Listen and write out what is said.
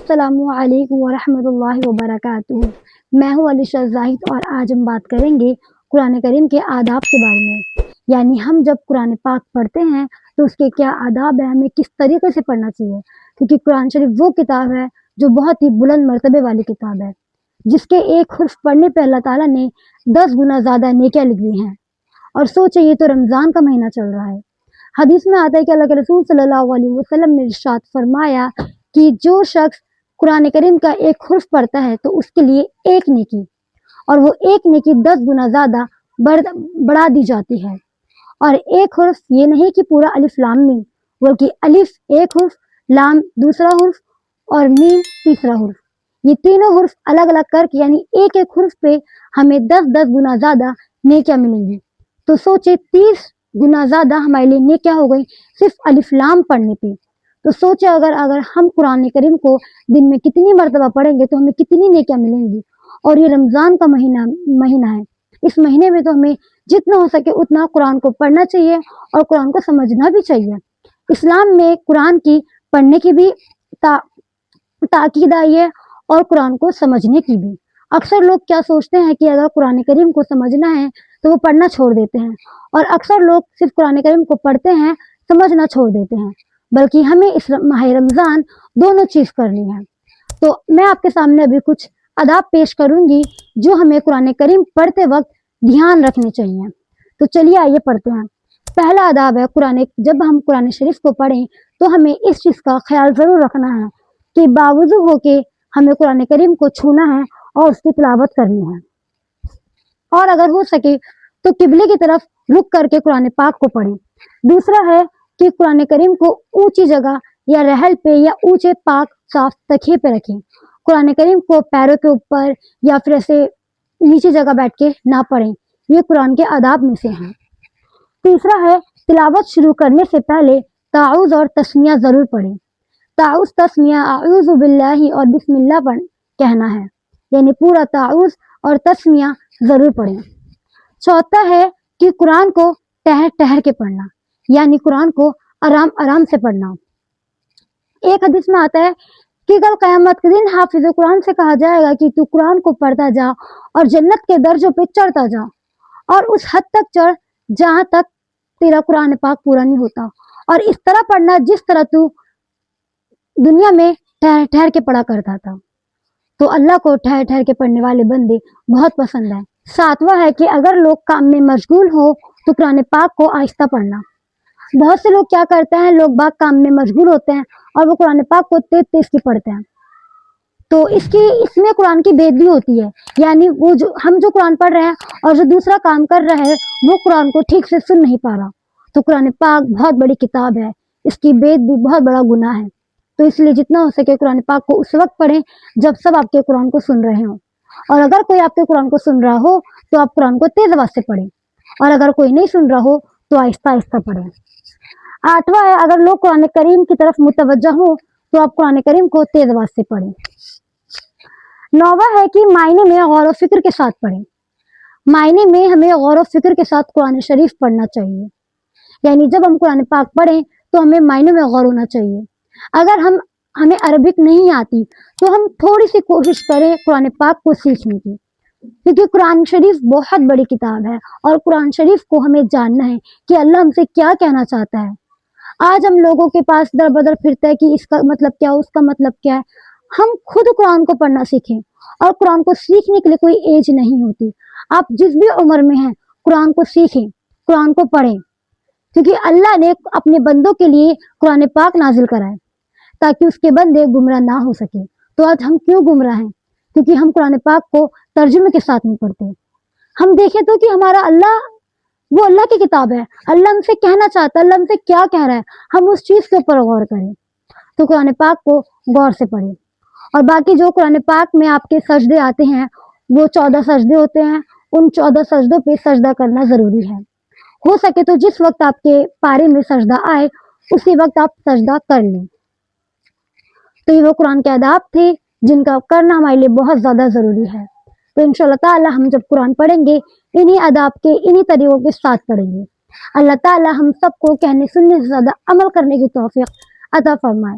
السلام علیکم ورحمۃ اللہ وبرکاتہ۔ میں ہوں علیشہ زاہد اور آج ہم بات کریں گے قرآن کریم کے آداب کے بارے میں، یعنی ہم جب قرآن پاک پڑھتے ہیں تو اس کے کیا آداب ہیں، ہمیں کس طریقے سے پڑھنا چاہیے، کیونکہ قرآن شریف وہ کتاب ہے جو بہت ہی بلند مرتبے والی کتاب ہے، جس کے ایک حرف پڑھنے پہ اللہ تعالیٰ نے 10 گنا زیادہ نیکیاں لکھ دی ہیں۔ اور سوچے یہ تو رمضان کا مہینہ چل رہا ہے۔ حدیث میں آتا ہے کہ اللہ کے رسول صلی اللہ علیہ وسلم نے ارشاد فرمایا کہ جو شخص قرآن کریم کا ایک حرف پڑھتا ہے تو اس کے لیے ایک نیکی، اور وہ ایک نیکی 10 گنا زیادہ بڑھا دی جاتی ہے۔ اور ایک حرف یہ نہیں کہ پورا الف لام میم، بلکہ الف ایک حرف، لام دوسرا حرف اور میم تیسرا حرف، یہ تینوں حرف الگ الگ کر کے یعنی ایک ایک حرف پہ ہمیں 10 گنا زیادہ نیکیاں ملیں گی۔ تو سوچے 30 گنا زیادہ ہمارے لیے نیکیاں ہو گئی صرف الف لام پڑھنے پہ۔ تو سوچے اگر ہم قرآن کریم کو دن میں کتنی مرتبہ پڑھیں گے تو ہمیں کتنی نیکیاں ملیں گی۔ اور یہ رمضان کا مہینہ ہے، اس مہینے میں تو ہمیں جتنا ہو سکے اتنا قرآن کو پڑھنا چاہیے اور قرآن کو سمجھنا بھی چاہیے۔ اسلام میں قرآن کی پڑھنے کی بھی تاکید آئی ہے اور قرآن کو سمجھنے کی بھی۔ اکثر لوگ کیا سوچتے ہیں کہ اگر قرآن کریم کو سمجھنا ہے تو وہ پڑھنا چھوڑ دیتے ہیں، اور اکثر لوگ صرف قرآن کریم کو پڑھتے ہیں، سمجھنا چھوڑ دیتے ہیں، بلکہ ہمیں اس ماہ رمضان دونوں چیز کرنی ہے۔ تو میں آپ کے سامنے ابھی کچھ آداب پیش کروں گی جو ہمیں قرآن کریم پڑھتے وقت دھیان رکھنے چاہیے۔ تو چلیے آئیے پڑھتے ہیں۔ پہلا آداب ہے جب ہم قرآن شریف کو پڑھیں تو ہمیں اس چیز کا خیال ضرور رکھنا ہے کہ باوضو ہو کے ہمیں قرآن کریم کو چھونا ہے اور اس کی تلاوت کرنی ہے، اور اگر ہو سکے تو قبلے کی طرف رک کر کے قرآن پاک کو پڑھیں۔ دوسرا ہے کہ قرآن کریم کو اونچی جگہ یا رحل پہ یا اونچے پاک صاف تکیے پہ رکھیں۔ قرآن کریم کو پیروں کے اوپر یا پھر ایسے نیچے جگہ بیٹھ کے نہ پڑھیں، یہ قرآن کے آداب میں سے ہیں۔ تیسرا ہے تلاوت شروع کرنے سے پہلے تعوذ اور تسمیہ ضرور پڑھیں۔ تعوذ تسمیہ اعوذ باللہ اور بسم اللہ کہنا ہے، یعنی پورا تعوذ اور تسمیہ ضرور پڑھیں۔ چوتھا ہے کہ قرآن کو ٹہر ٹہر کے پڑھنا، یعنی قرآن کو آرام آرام سے پڑھنا۔ ایک حدیث میں آتا ہے کہ کل قیامت کے دن حافظ قرآن سے کہا جائے گا کہ تو قرآن کو پڑھتا جا اور جنت کے درجوں پہ چڑھتا جا، اور اس حد تک چڑھ جہاں تک تیرا قرآن پاک پورا نہیں ہوتا، اور اس طرح پڑھنا جس طرح تو دنیا میں ٹھہر ٹھہر کے پڑھا کرتا تھا۔ تو اللہ کو ٹھہر ٹھہر کے پڑھنے والے بندے بہت پسند ہیں۔ ساتواں ہے کہ اگر لوگ کام میں مشغول ہو تو قرآن پاک کو آہستہ پڑھنا۔ بہت سے لوگ کیا کرتے ہیں، لوگ باغ کام میں مشغول ہوتے ہیں اور وہ قرآن پاک کو تیز تیز کی پڑھتے ہیں، تو اس میں قرآن کی بے ادبی ہوتی ہے، یعنی ہم جو قرآن پڑھ رہے ہیں اور جو دوسرا کام کر رہا ہے وہ قرآن کو ٹھیک سے سن نہیں پا رہا۔ تو قرآن پاک بہت بڑی کتاب ہے، اس کی بے ادبی بہت بڑا گناہ ہے، تو اس لیے جتنا ہو سکے قرآن پاک کو اس وقت پڑھیں جب سب آپ کے قرآن کو سن رہے ہوں، اور اگر کوئی آپ کے قرآن کو سن رہا ہو تو آپ قرآن کو تیز آواز سے پڑھیں، اور اگر کوئی نہیں سن رہا ہو تو آہستہ آہستہ پڑھیں۔ آٹھواں ہے اگر لوگ قرآن کریم کی طرف متوجہ ہوں تو آپ قرآن کریم کو تیز آواز سے پڑھیں۔ نوواں ہے کہ معنی میں غور و فکر کے ساتھ پڑھیں۔ معنی میں ہمیں غور و فکر کے ساتھ قرآن شریف پڑھنا چاہیے، یعنی جب ہم قرآن پاک پڑھیں تو ہمیں معنی میں غور ہونا چاہیے۔ اگر ہمیں عربک نہیں آتی تو ہم تھوڑی سی کوشش کریں قرآن پاک کو سیکھنے کی، کیونکہ قرآن شریف بہت بڑی کتاب ہے اور قرآن شریف کو ہمیں جاننا ہے کہ اللہ ہم سے کیا کہنا چاہتا ہے۔ آج ہم لوگوں کے پاس در بدر پھرتا ہے کہ اس کا مطلب کیا، اس کا مطلب کیا ہے۔ ہم خود قرآن کو پڑھنا سیکھیں، اور قرآن کو سیکھنے کے لیے کوئی ایج نہیں ہوتی۔ آپ جس بھی عمر میں ہیں قرآن کو سیکھیں، قرآن کو پڑھیں، کیونکہ اللہ نے اپنے بندوں کے لیے قرآن پاک نازل کرا ہے تاکہ اس کے بندے گمراہ نہ ہو سکے۔ تو آج ہم کیوں گمراہ ہیں؟ کیونکہ ہم قرآن پاک کو ترجمے کے ساتھ نہیں پڑھتے۔ ہم دیکھیں تو کہ ہمارا اللہ وہ اللہ کی کتاب ہے، اللہ ہم سے کہنا چاہتا ہے، اللہ ہم سے کیا کہہ رہا ہے، ہم اس چیز کے اوپر غور کریں۔ تو قرآن پاک کو غور سے پڑھیں، اور باقی جو قرآن پاک میں آپ کے سجدے آتے ہیں وہ 14 سجدے ہوتے ہیں، ان 14 سجدوں پہ سجدہ کرنا ضروری ہے۔ ہو سکے تو جس وقت آپ کے پارے میں سجدہ آئے اسی وقت آپ سجدہ کر لیں۔ تو یہ وہ قرآن کے آداب تھے جن کا کرنا ہمارے لیے بہت زیادہ ضروری ہے۔ تو انشاءاللہ تعالی ہم جب قرآن پڑھیں گے انہی آداب کے انہی طریقوں کے ساتھ پڑھیں گے۔ اللہ تعالی ہم سب کو کہنے سننے سے زیادہ عمل کرنے کی توفیق عطا فرمائے۔